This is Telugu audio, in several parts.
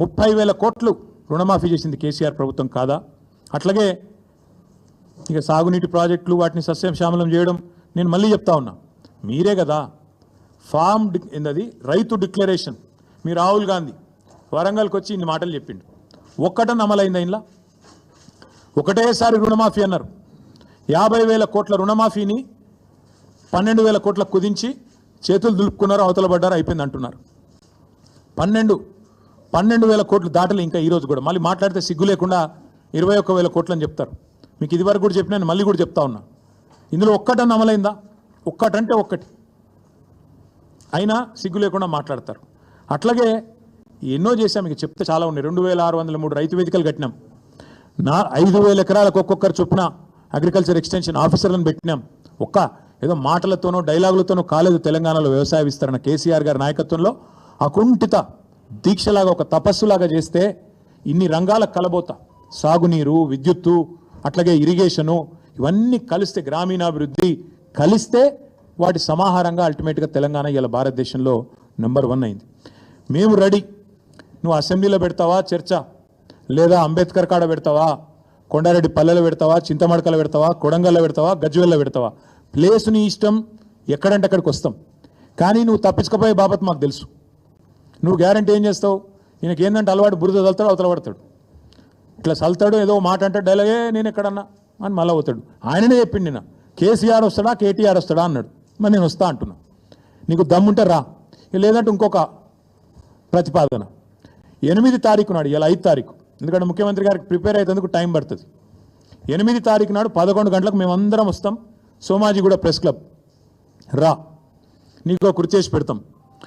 30,000 కోట్లు రుణమాఫీ చేసింది కేసీఆర్ ప్రభుత్వం కాదా? అట్లాగే ఇక సాగునీటి ప్రాజెక్టులు వాటిని సస్యశ్యామలం చేయడం, నేను మళ్ళీ చెప్తా ఉన్నా, మీరే కదా ఫామ్ ఏందది రైతు డిక్లరేషన్, మీ రాహుల్ గాంధీ వరంగల్కి వచ్చి ఇన్ని మాటలు చెప్పిండు, ఒక్కటని అమలైందా? ఇంట్లో ఒకటేసారి రుణమాఫీ అన్నారు. 50,000 కోట్ల రుణమాఫీని 12,000 కోట్లకు కుదించి చేతులు దులుపుకున్నారు, అవతల పడ్డారు, అయిపోయింది అంటున్నారు. 12,000 కోట్లు దాటలు ఇంకా ఈరోజు కూడా. మళ్ళీ మాట్లాడితే సిగ్గు లేకుండా 21,000 కోట్లు అని చెప్తారు. మీకు ఇదివరకు కూడా చెప్పినాను, మళ్ళీ కూడా చెప్తా ఉన్నా, ఇందులో ఒక్కటని అమలైందా? ఒక్కటంటే ఒక్కటి అయినా సిగ్గు లేకుండా మాట్లాడతారు. అట్లాగే ఎన్నో చేశాం, మీకు చెప్తే చాలా ఉన్నాయి. 2,603 రైతు వేదికలు కట్టినాం. 5,000 ఎకరాలకు ఒక్కొక్కరు చొప్పున అగ్రికల్చర్ ఎక్స్టెన్షన్ ఆఫీసర్లను పెట్టినాం. ఏదో మాటలతోనో డైలాగులతోనో కాలేదు తెలంగాణలో వ్యవసాయ విస్తరణ. కేసీఆర్ గారి నాయకత్వంలో అకుంఠిత దీక్షలాగా, ఒక తపస్సులాగా చేస్తే ఇన్ని రంగాల కలబోత, సాగునీరు, విద్యుత్తు, అట్లాగే ఇరిగేషను, ఇవన్నీ కలిస్తే, గ్రామీణాభివృద్ధి కలిస్తే వాటి సమాహారంగా అల్టిమేట్గా తెలంగాణ ఇలా భారతదేశంలో నెంబర్ 1 అయింది. మేము రెడీ. నువ్వు అసెంబ్లీలో పెడతావా చర్చ, లేదా అంబేద్కర్ కాడ పెడతావా, కొండారెడ్డి పల్లెలో పెడతావా, చింతమడకలో పెడతావా, కొడంగల్లో పెడతావా, గజ్వేల్లో పెడతావా, ప్లేసు నీ ఇష్టం, ఎక్కడంటే అక్కడికి వస్తాం. కానీ నువ్వు తప్పించుకపోయే బాబత్ మాకు తెలుసు. నువ్వు గ్యారంటీ ఏం చేస్తావు? ఈయనకి ఏంటంటే అలవాటు, బురద చల్తాడు, అవతల పడతాడు, ఇట్లా చల్తాడు, ఏదో మాట అంటే డైలాగే నేను ఎక్కడన్నా అని మళ్ళీ అవుతాడు. ఆయననే చెప్పిండి, నిన్న కేసీఆర్ వస్తాడా కేటీఆర్ వస్తాడా అన్నాడు. మరి నేను వస్తా అంటున్నా, నీకు దమ్ముంటే రా, లేదంటే ఇంకొక ప్రతిపాదన 8 తారీఖు నాడు, ఇలా 5 తారీఖు, ఎందుకంటే ముఖ్యమంత్రి గారికి ప్రిపేర్ అయ్యేందుకు టైం పడుతుంది. 8 తారీఖు నాడు 11 గంటలకు మేమందరం వస్తాం, సోమాజిగూడ ప్రెస్ క్లబ్ రా, నీకు కుర్చేసి పెడతాం.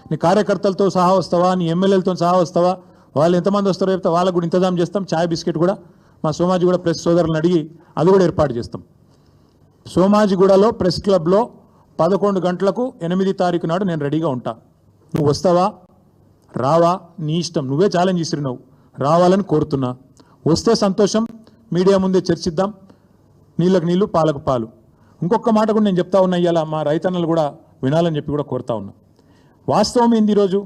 నీ కార్యకర్తలతో సహా వస్తావా, నీ ఎమ్మెల్యేలతో సహా వస్తావా, వాళ్ళు ఎంతమంది వస్తారో చెప్తే వాళ్ళకు కూడా ఇంతజాం చేస్తాం. ఛాయ్ బిస్కెట్ కూడా మా సోమాజిగూడ ప్రెస్ సోదరులను అడిగి అది కూడా ఏర్పాటు చేస్తాం. సోమాజిగూడలో ప్రెస్ క్లబ్లో 11 గంటలకు 8 తారీఖు నాడు నేను రెడీగా ఉంటా. నువ్వు వస్తావా రావా నీ ఇష్టం, నువ్వే ఛాలెంజ్ ఇస్తున్నావు, రావాలని కోరుతున్నా. వస్తే సంతోషం, మీడియా ముందే చర్చిద్దాం, నీళ్ళకు నీళ్ళు పాలకు పాలు. ఇంకొక మాట కూడా నేను చెప్తా ఉన్నా, ఇవాళ మా రైతన్నలు కూడా వినాలని చెప్పి కూడా కోరుతా ఉన్నా. వాస్తవం ఏంది, ఈరోజు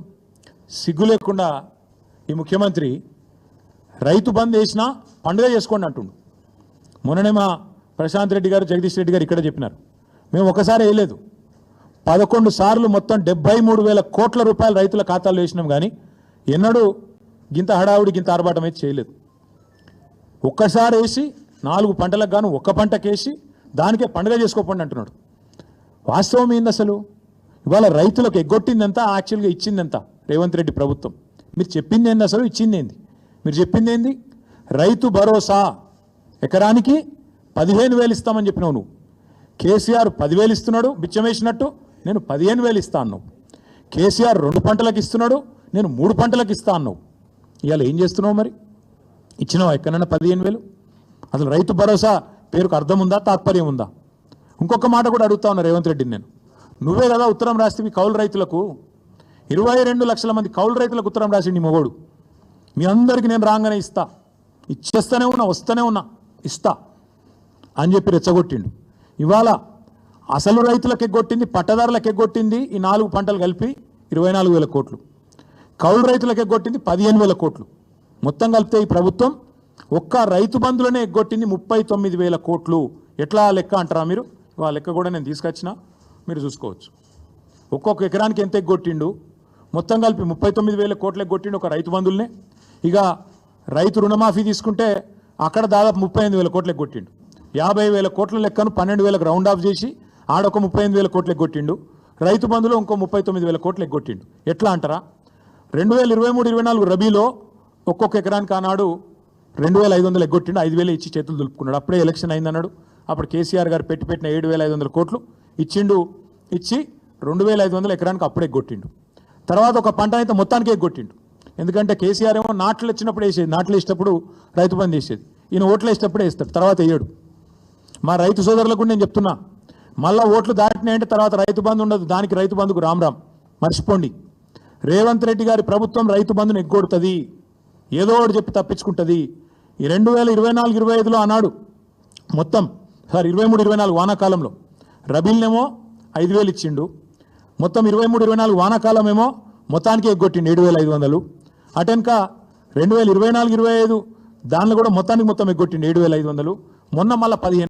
సిగ్గు లేకుండా ఈ ముఖ్యమంత్రి రైతు బంద్ వేసినా పండుగ చేసుకోండి అంటుండు. మొన్ననే మా ప్రశాంత్ రెడ్డి గారు, జగదీష్ రెడ్డి గారు ఇక్కడ చెప్పినారు, మేము ఒకసారి వేయలేదు, 11 సార్లు మొత్తం 73,000 కోట్ల రూపాయలు రైతుల ఖాతాల్లో వేసినాం. కానీ ఎన్నడూ గింత హడావుడి, గింత ఆర్భాటం అయితే చేయలేదు. ఒక్కసారి వేసి 4 పంటలకు గాను ఒక్క పంటకేసి దానికే పండుగ చేసుకోకండి అంటున్నాడు. వాస్తవం ఏంది అసలు? ఇవాళ రైతులకు ఎగ్గొట్టిందంతా, యాక్చువల్గా ఇచ్చిందంతా రేవంత్ రెడ్డి ప్రభుత్వం. మీరు చెప్పింది ఏంది అసలు, ఇచ్చింది ఏంది? మీరు చెప్పింది ఏంది? రైతు భరోసా ఎకరానికి 15,000 ఇస్తామని చెప్పినావు నువ్వు. కేసీఆర్ 10,000 ఇస్తున్నాడు బిచ్చం వేసినట్టు, నేను 15,000 ఇస్తా అన్నావు. కేసీఆర్ 2 పంటలకు ఇస్తున్నాడు, నేను 3 పంటలకు ఇస్తా అన్నావు. ఇవాళ ఏం చేస్తున్నావు మరి? ఇచ్చినావా ఎక్కడైనా 15,000? అసలు రైతు భరోసా పేరుకు అర్థం ఉందా, తాత్పర్యం ఉందా? ఇంకొక మాట కూడా అడుగుతా ఉన్నా రేవంత్ రెడ్డిని నేను, నువ్వే కదా ఉత్తరం రాస్తే కౌలు రైతులకు 22 లక్షల మంది కౌలు రైతులకు ఉత్తరం రాసిండి నీ మొగోడు. మీ అందరికీ నేను రాగానే ఇస్తా, ఇచ్చేస్తూనే ఉన్నా, వస్తూనే ఉన్నా, ఇస్తా అని చెప్పి రెచ్చగొట్టిండు. ఇవాళ అసలు రైతులకు ఎగ్గొట్టింది, పట్టదారులకు ఎగ్గొట్టింది ఈ 4 పంటలు కలిపి 24,000 కోట్లు, కౌలు రైతులకు ఎగ్గొట్టింది 15,000 కోట్లు. మొత్తం కలిపితే ఈ ప్రభుత్వం ఒక్క రైతు బంధులనే ఎగ్గొట్టింది 39,000 కోట్లు. ఎట్లా లెక్క అంటారా మీరు? ఆ లెక్క కూడా నేను తీసుకొచ్చినా, మీరు చూసుకోవచ్చు. ఒక్కొక్క ఎకరానికి ఎంత ఎగ్గొట్టిండు, మొత్తం కలిపి 39,000 కోట్లు ఎగ్గొట్టిండు ఒక రైతు బంధువులనే. ఇక రైతు రుణమాఫీ తీసుకుంటే అక్కడ దాదాపు 38,000 కోట్లు ఎగ్గొట్టిండు. 50,000 కోట్ల లెక్కను 12,000కు రౌండ్ ఆఫ్ చేసి ఆడొక 38,000 కోట్లు ఎగ్గొట్టిండు. రైతు బంధులో ఇంకో 39,000 కోట్లు ఎగ్గొట్టిండు. ఎట్లా అంటారా? 2023-24 రబీలో ఒక్కొక్క ఎకరానికి ఆనాడు 2,500 ఎగ్గొట్టిండు, 5,000 ఇచ్చి చేతులు దులుపుకున్నాడు. అప్పుడే ఎలక్షన్ అయిందన్నాడు. అప్పుడు కేసీఆర్ గారు పెట్టిన 7,500 కోట్లు ఇచ్చిండు. ఇచ్చి 2,500 ఎకరానికి అప్పుడే ఎగ్గొట్టిండు. తర్వాత ఒక పంట అయితే మొత్తానికి ఎగ్గొట్టిండు. ఎందుకంటే కేసీఆర్ ఏమో నాట్లు వచ్చినప్పుడు వేసేది, నాట్లు వేసేటప్పుడు రైతు బంధు వేసేది, ఈయన ఓట్లు వేసేటప్పుడే వేస్తాడు, తర్వాత వేయడు. మా రైతు సోదరులకు నేను చెప్తున్నా, మళ్ళీ ఓట్లు దాటినాయంటే తర్వాత రైతు బంధు ఉండదు. దానికి రైతు బంధుకు రామ్ మర్చిపోండి. రేవంత్ రెడ్డి గారి ప్రభుత్వం రైతు బంధును ఎగ్గొడుతుంది, ఏదో ఒకటి చెప్పి తప్పించుకుంటుంది. ఈ 2024-25లో అన్నాడు మొత్తం 23-24 వానాకాలంలో రబీల్నేమో 5,000 ఇచ్చిండు. మొత్తం 23-24 వానాకాలం ఏమో మొత్తానికి ఎగ్గొట్టిండు 7,500. అటెనక 2024-25 దానిలో కూడా మొత్తానికి మొత్తం ఎగ్గొట్టిండు 7,500. మొన్న మళ్ళీ 15